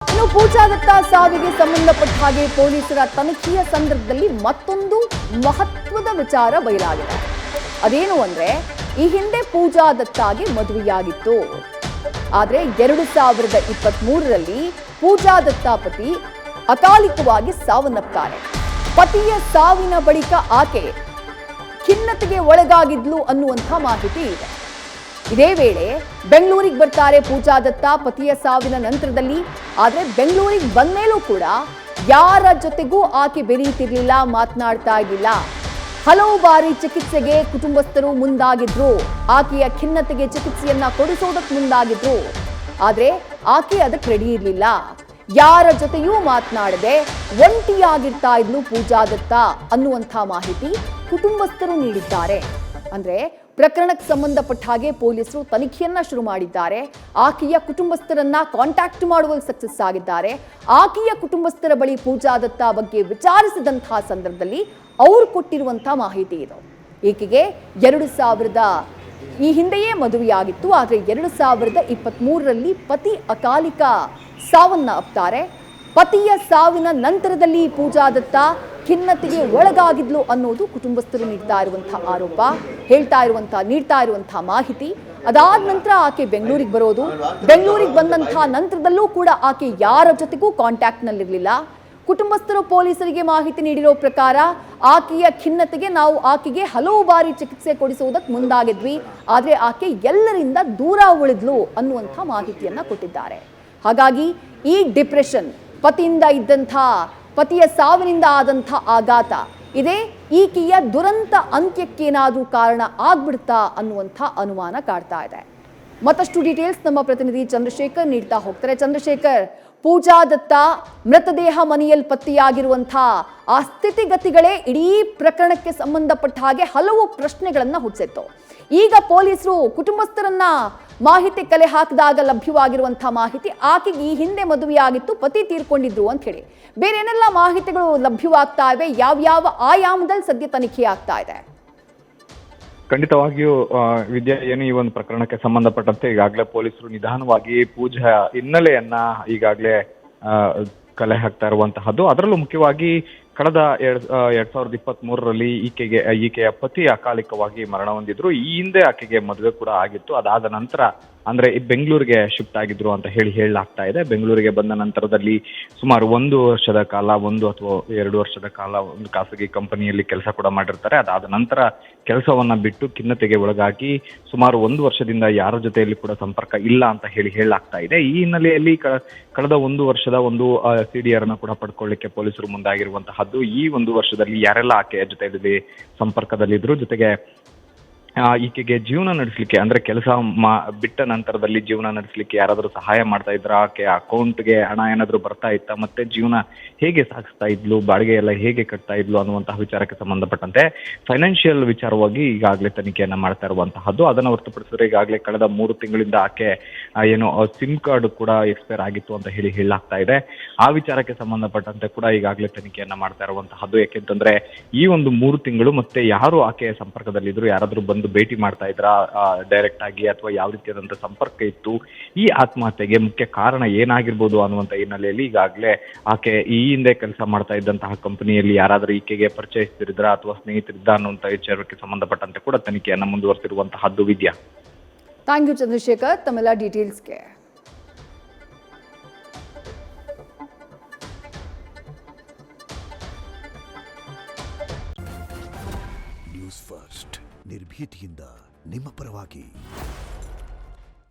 ಇನ್ನು ಪೂಜಾ ದತ್ತಾ ಸಾವಿಗೆ ಸಂಬಂಧಪಟ್ಟ ಹಾಗೆ ಪೊಲೀಸರ ತನಿಖೆಯ ಸಂದರ್ಭದಲ್ಲಿ ಮತ್ತೊಂದು ಮಹತ್ವದ ವಿಚಾರ ಬಯಲಾಗಿದೆ. ಅದೇನು ಅಂದ್ರೆ, ಈ ಹಿಂದೆ ಪೂಜಾ ದತ್ತಾಗೆ ಮದುವೆಯಾಗಿತ್ತು. ಆದ್ರೆ 2023ರಲ್ಲಿ ಪೂಜಾ ದತ್ತಾ ಪತಿ ಅಕಾಲಿಕವಾಗಿ ಸಾವನ್ನಪ್ತಾರೆ. ಪತಿಯ ಸಾವಿನ ಬಳಿಕ ಆಕೆ ಖಿನ್ನತೆಗೆ ಒಳಗಾಗಿದ್ಲು ಅನ್ನುವಂಥ ಮಾಹಿತಿ ಇದೆ. ಇದೇ ವೇಳೆ ಬೆಂಗಳೂರಿಗೆ ಬರ್ತಾರೆ ಪೂಜಾ ದತ್ತಾ ಪತಿಯ ಸಾವಿನ ನಂತರದಲ್ಲಿ. ಆದ್ರೆ ಬೆಂಗಳೂರಿಗೆ ಬಂದ್ಮೇಲೂ ಕೂಡ ಯಾರ ಜೊತೆಗೂ ಆಕೆ ಬೆರೀತಿರ್ಲಿಲ್ಲ, ಮಾತನಾಡ್ತಾ ಇರಲಿಲ್ಲ. ಹಲವು ಬಾರಿ ಚಿಕಿತ್ಸೆಗೆ ಕುಟುಂಬಸ್ಥರು ಮುಂದಾಗಿದ್ರು, ಆಕೆಯ ಖಿನ್ನತೆಗೆ ಚಿಕಿತ್ಸೆಯನ್ನ ಕೊಡಿಸೋದಕ್ಕೆ ಮುಂದಾಗಿದ್ರು. ಆದ್ರೆ ಆಕೆ ಅದಕ್ಕೆ ರೆಡಿ ಇರಲಿಲ್ಲ. ಯಾರ ಜೊತೆಯೂ ಮಾತನಾಡದೆ ಒಂಟಿಯಾಗಿರ್ತಾ ಇದ್ಲು ಪೂಜಾ ದತ್ತಾ ಅನ್ನುವಂಥ ಮಾಹಿತಿ ಕುಟುಂಬಸ್ಥರು ನೀಡಿದ್ದಾರೆ. ಅಂದ್ರೆ ಪ್ರಕರಣಕ್ಕೆ ಸಂಬಂಧಪಟ್ಟ ಹಾಗೆ ಪೊಲೀಸರು ತನಿಖೆಯನ್ನ ಶುರು ಮಾಡಿದ್ದಾರೆ. ಆಕೆಯ ಕುಟುಂಬಸ್ಥರನ್ನ ಕಾಂಟ್ಯಾಕ್ಟ್ ಮಾಡುವಲ್ಲಿ ಸಕ್ಸಸ್ ಆಗಿದ್ದಾರೆ. ಆಕೆಯ ಕುಟುಂಬಸ್ಥರ ಬಳಿ ಪೂಜಾ ದತ್ತಾ ಬಗ್ಗೆ ವಿಚಾರಿಸಿದಂತಹ ಸಂದರ್ಭದಲ್ಲಿ ಅವರು ಕೊಟ್ಟಿರುವಂತಹ ಮಾಹಿತಿ ಇದು. ಈಕೆಗೆ 2000 ಈ ಹಿಂದೆಯೇ ಮದುವೆಯಾಗಿತ್ತು. ಆದರೆ 2023ರಲ್ಲಿ ಪತಿ ಅಕಾಲಿಕ ಸಾವನ್ನ ಅಪ್ತಾರೆ. ಪತಿಯ ಸಾವಿನ ನಂತರದಲ್ಲಿ ಪೂಜಾ ದತ್ತಾ ಖಿನ್ನತೆಗೆ ಒಳಗಾಗಿದ್ಲು ಅನ್ನೋದು ಕುಟುಂಬಸ್ಥರು ನೀಡ್ತಾ ಇರುವಂತಹ ಆರೋಪ, ನೀಡ್ತಾ ಇರುವಂತಹ ಮಾಹಿತಿ. ಅದಾದ ನಂತರ ಆಕೆ ಬೆಂಗಳೂರಿಗೆ ಬರೋದು, ಬೆಂಗಳೂರಿಗೆ ಬಂದಂತಹ ನಂತರದಲ್ಲೂ ಕೂಡ ಆಕೆ ಯಾರ ಜೊತೆಗೂ ಕಾಂಟ್ಯಾಕ್ಟ್ ನಲ್ಲಿರಲಿಲ್ಲ. ಕುಟುಂಬಸ್ಥರು ಪೊಲೀಸರಿಗೆ ಮಾಹಿತಿ ನೀಡಿರೋ ಪ್ರಕಾರ ಆಕೆಯ ಖಿನ್ನತೆಗೆ ನಾವು ಆಕೆಗೆ ಹಲವು ಬಾರಿ ಚಿಕಿತ್ಸೆ ಕೊಡಿಸುವುದಕ್ಕೆ ಮುಂದಾಗಿದ್ವಿ, ಆದರೆ ಆಕೆ ಎಲ್ಲರಿಂದ ದೂರ ಉಳಿದ್ಲು ಅನ್ನುವಂಥ ಮಾಹಿತಿಯನ್ನ ಕೊಟ್ಟಿದ್ದಾರೆ. ಹಾಗಾಗಿ ಈ ಡಿಪ್ರೆಷನ್, ಪತಿಯ ಸಾವಿನಿಂದ ಆದಂಥ ಆಘಾತ, ಇದೇ ಈಕೆಯ ದುರಂತ ಅಂತ್ಯಕ್ಕೇನಾದ್ರೂ ಕಾರಣ ಆಗ್ಬಿಡ್ತಾ ಅನ್ನುವಂಥ ಅನುಮಾನ ಕಾಡ್ತಾ ಇದೆ. ಮತ್ತಷ್ಟು ಡೀಟೇಲ್ಸ್ ನಮ್ಮ ಪ್ರತಿನಿಧಿ ಚಂದ್ರಶೇಖರ್ ನೀಡ್ತಾ ಹೋಗ್ತಾರೆ. ಚಂದ್ರಶೇಖರ್, ಪೂಜಾ ದತ್ತಾ ಮೃತದೇಹ ಮನೆಯಲ್ಲಿ ಪತ್ತೆಯಾಗಿರುವಂಥ ಆ ಸ್ಥಿತಿಗತಿಗಳೇ ಇಡೀ ಪ್ರಕರಣಕ್ಕೆ ಸಂಬಂಧಪಟ್ಟ ಹಾಗೆ ಹಲವು ಪ್ರಶ್ನೆಗಳನ್ನ ಹುಟ್ಟಿಸಿತ್ತು. ಈಗ ಪೊಲೀಸರು ಕುಟುಂಬಸ್ಥರನ್ನ ಮಾಹಿತಿ ಕಲೆ ಹಾಕಿದಾಗ ಲಭ್ಯವಾಗಿರುವಂತಹ ಮಾಹಿತಿ, ಆಕೆಗೆ ಈ ಹಿಂದೆ ಮದುವೆಯಾಗಿತ್ತು, ಪತಿ ತೀರ್ಕೊಂಡಿದ್ರು ಅಂತ ಹೇಳಿ ಬೇರೆ ಏನೆಲ್ಲ ಮಾಹಿತಿಗಳು ಲಭ್ಯವಾಗ್ತಾ ಇವೆ? ಯಾವ್ಯಾವ ಆಯಾಮದಲ್ಲಿ ಸದ್ಯ ತನಿಖೆ ಆಗ್ತಾ ಇದೆ? ಖಂಡಿತವಾಗಿಯೂ ವಿದ್ಯಾ, ಏನು ಈ ಒಂದು ಪ್ರಕರಣಕ್ಕೆ ಸಂಬಂಧಪಟ್ಟಂತೆ ಈಗಾಗಲೇ ಪೊಲೀಸರು ನಿಧಾನವಾಗಿ ಪೂಜಾ ಹಿನ್ನೆಲೆಯನ್ನ ಈಗಾಗಲೇ ಕಲೆ ಹಾಕ್ತಾ ಇರುವಂತಹದ್ದು. ಅದರಲ್ಲೂ ಮುಖ್ಯವಾಗಿ ಕಳೆದ 2023ರಲ್ಲಿ ಈಕೆಯ ಪತಿ ಅಕಾಲಿಕವಾಗಿ ಮರಣ ಹೊಂದಿದ್ರು. ಈ ಹಿಂದೆ ಆಕೆಗೆ ಮದುವೆ ಕೂಡ ಆಗಿತ್ತು. ಅದಾದ ನಂತರ ಅಂದ್ರೆ ಬೆಂಗಳೂರಿಗೆ ಶಿಫ್ಟ್ ಆಗಿದ್ರು ಅಂತ ಹೇಳಲಾಗ್ತಾ ಇದೆ. ಬೆಂಗಳೂರಿಗೆ ಬಂದ ನಂತರದಲ್ಲಿ ಸುಮಾರು 1 ವರ್ಷದ ಕಾಲ, 1 ಅಥವಾ 2 ವರ್ಷದ ಕಾಲ ಒಂದು ಖಾಸಗಿ ಕಂಪನಿಯಲ್ಲಿ ಕೆಲಸ ಕೂಡ ಮಾಡಿರ್ತಾರೆ. ಅದಾದ ನಂತರ ಕೆಲಸವನ್ನ ಬಿಟ್ಟು ಖಿನ್ನತೆಗೆ ಒಳಗಾಗಿ ಸುಮಾರು 1 ವರ್ಷದಿಂದ ಯಾರ ಜೊತೆಯಲ್ಲಿ ಕೂಡ ಸಂಪರ್ಕ ಇಲ್ಲ ಅಂತ ಹೇಳಲಾಗ್ತಾ ಇದೆ. ಈ ಹಿನ್ನೆಲೆಯಲ್ಲಿ ಕಳೆದ 1 ವರ್ಷದ ಒಂದು CDR ಅನ್ನ ಕೂಡ ಪಡ್ಕೊಳ್ಳಿಕ್ಕೆ ಪೊಲೀಸರು ಮುಂದಾಗಿರುವಂತಹದ್ದು. ಈ 1 ವರ್ಷದಲ್ಲಿ ಯಾರೆಲ್ಲ ಆಕೆಯ ಜೊತೆಯಲ್ಲಿ ಸಂಪರ್ಕದಲ್ಲಿದ್ರು, ಜೊತೆಗೆ ಈಕೆಗೆ ಜೀವನ ನಡೆಸಲಿಕ್ಕೆ ಅಂದ್ರೆ ಕೆಲಸ ಬಿಟ್ಟ ನಂತರದಲ್ಲಿ ಜೀವನ ನಡೆಸಲಿಕ್ಕೆ ಯಾರಾದ್ರೂ ಸಹಾಯ ಮಾಡ್ತಾ ಇದ್ರ, ಆಕೆ ಅಕೌಂಟ್ಗೆ ಹಣ ಏನಾದ್ರು ಬರ್ತಾ ಇತ್ತ, ಮತ್ತೆ ಜೀವನ ಹೇಗೆ ಸಾಗಿಸ್ತಾ ಇದ್ಲು, ಬಾಡಿಗೆ ಎಲ್ಲ ಹೇಗೆ ಕಟ್ತಾ ಇದ್ಲು ಅನ್ನುವಂತಹ ವಿಚಾರಕ್ಕೆ ಸಂಬಂಧಪಟ್ಟಂತೆ ಫೈನಾನ್ಷಿಯಲ್ ವಿಚಾರವಾಗಿ ಈಗಾಗಲೇ ತನಿಖೆಯನ್ನ ಮಾಡ್ತಾ ಇರುವಂತಹದ್ದು. ಅದನ್ನ ಹೊರತುಪಡಿಸಿದ್ರೆ ಈಗಾಗಲೇ ಕಳೆದ 3 ತಿಂಗಳಿಂದ ಆಕೆ ಏನು ಸಿಮ್ ಕಾರ್ಡ್ ಕೂಡ ಎಕ್ಸ್ಪೈರ್ ಆಗಿತ್ತು ಅಂತ ಹೇಳಲಾಗ್ತಾ ಇದೆ. ಆ ವಿಚಾರಕ್ಕೆ ಸಂಬಂಧಪಟ್ಟಂತೆ ಕೂಡ ಈಗಾಗಲೇ ತನಿಖೆಯನ್ನ ಮಾಡ್ತಾ ಇರುವಂತಹದ್ದು. ಯಾಕೆಂತಂದ್ರೆ ಈ ಒಂದು 3 ತಿಂಗಳು ಮತ್ತೆ ಯಾರು ಆಕೆಯ ಸಂಪರ್ಕದಲ್ಲಿದ್ರು, ಯಾರಾದ್ರೂ ಬಂದು ಭೇಟಿ ಮಾಡ್ತಾ ಇದ್ರ ಡೈರೆಕ್ಟ್ ಆಗಿ, ಅಥವಾ ಯಾವ ರೀತಿಯಾದಂತಹ ಸಂಪರ್ಕ ಇತ್ತು, ಈ ಆತ್ಮಹತ್ಯೆಗೆ ಮುಖ್ಯ ಕಾರಣ ಏನಾಗಿರ್ಬೋದು ಅನ್ನುವಂತ ಹಿನ್ನೆಲೆಯಲ್ಲಿ ಈಗಾಗಲೇ ಆಕೆ ಈ ಹಿಂದೆ ಕೆಲಸ ಮಾಡ್ತಾ ಇದ್ದಂತಹ ಕಂಪನಿಯಲ್ಲಿ ಯಾರಾದ್ರೂ ಈಕೆಗೆ ಪರಿಚಯಿಸ್ತಿದ್ರ ಅಥವಾ ಸ್ನೇಹಿತರಿದ್ದ ಅನ್ನುವಂತ ವಿಚಾರಕ್ಕೆ ಸಂಬಂಧಪಟ್ಟಂತೆ ಕೂಡ ತನಿಖೆಯನ್ನ ಮುಂದುವರೆಸಿರುವಂತಹದ್ದು. ವಿದ್ಯಾ, ಥ್ಯಾಂಕ್ ಯು ಚಂದ್ರಶೇಖರ್ ತಮ್ಮೆಲ್ಲ ಡೀಟೇಲ್ಸ್ಗೆ. ನ್ಯೂಸ್ ಫಸ್ಟ್ ನಿರ್ಭೀತಿಯಿಂದ ನಿಮ್ಮ ಪರವಾಗಿ.